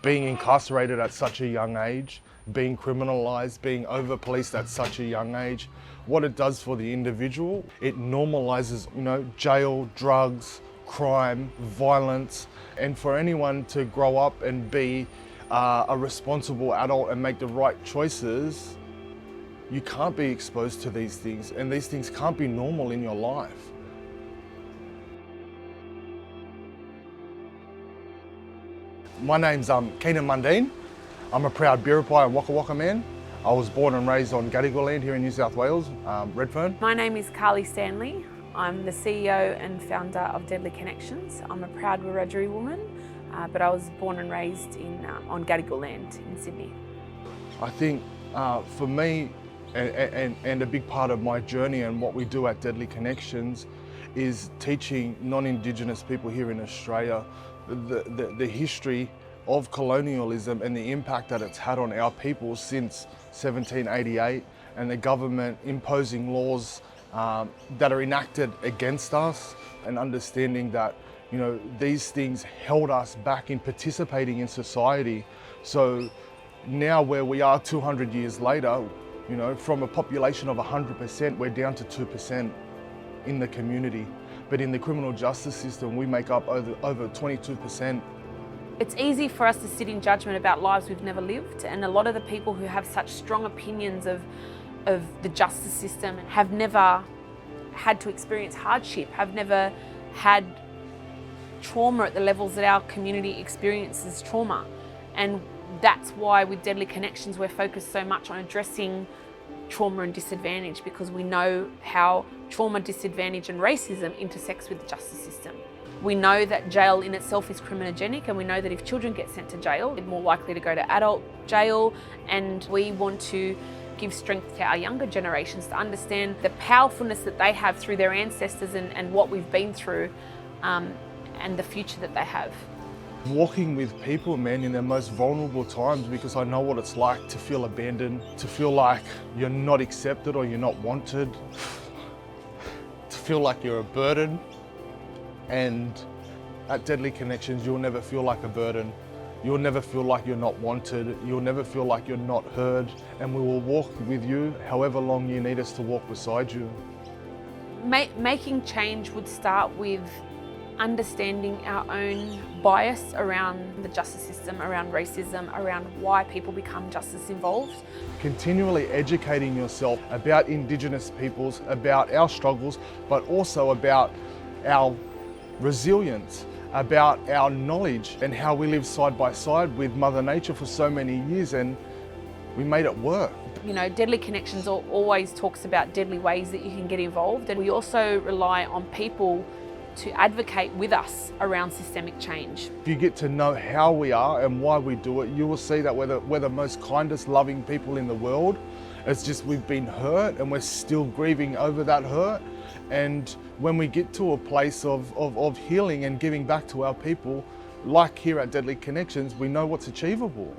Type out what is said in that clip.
Being incarcerated at such a young age, being criminalised, being over-policed at such a young age, what it does for the individual, it normalises, jail, drugs, crime, violence, and for anyone to grow up and be a responsible adult and make the right choices, you can't be exposed to these things, and these things can't be normal in your life. My name's Keenan Mundine. I'm a proud Biripi and Waka Waka man. I was born and raised on Gadigal land here in New South Wales, Redfern. My name is Carly Stanley. I'm the CEO and founder of Deadly Connections. I'm a proud Wiradjuri woman, but I was born and raised on Gadigal land in Sydney. I think for me, and a big part of my journey and what we do at Deadly Connections is teaching non-Indigenous people here in Australia the history of colonialism and the impact that it's had on our people since 1788, and the government imposing laws that are enacted against us, and understanding that these things held us back in participating in society. So now where we are 200 years later, from a population of 100%, we're down to 2% in the community. But in the criminal justice system, we make up over 22%. It's easy for us to sit in judgment about lives we've never lived, and a lot of the people who have such strong opinions of the justice system have never had to experience hardship, have never had trauma at the levels that our community experiences trauma. And that's why with Deadly Connections we're focused so much on addressing trauma and disadvantage, because we know how trauma, disadvantage and racism intersects with the justice system. We know that jail in itself is criminogenic, and we know that if children get sent to jail, they're more likely to go to adult jail, and we want to give strength to our younger generations to understand the powerfulness that they have through their ancestors and what we've been through, and the future that they have. Walking with people, man, in their most vulnerable times, because I know what it's like to feel abandoned, to feel like you're not accepted or you're not wanted, to feel like you're a burden. And at Deadly Connections, you'll never feel like a burden. You'll never feel like you're not wanted. You'll never feel like you're not heard. And we will walk with you however long you need us to walk beside you. Making change would start with understanding our own bias around the justice system, around racism, around why people become justice involved. Continually educating yourself about Indigenous peoples, about our struggles, but also about our resilience, about our knowledge and how we live side by side with Mother Nature for so many years, and we made it work. Deadly Connections always talks about deadly ways that you can get involved, and we also rely on people to advocate with us around systemic change. If you get to know how we are and why we do it, you will see that we're the most kindest, loving people in the world. It's just we've been hurt and we're still grieving over that hurt. And when we get to a place of healing and giving back to our people, like here at Deadly Connections, we know what's achievable.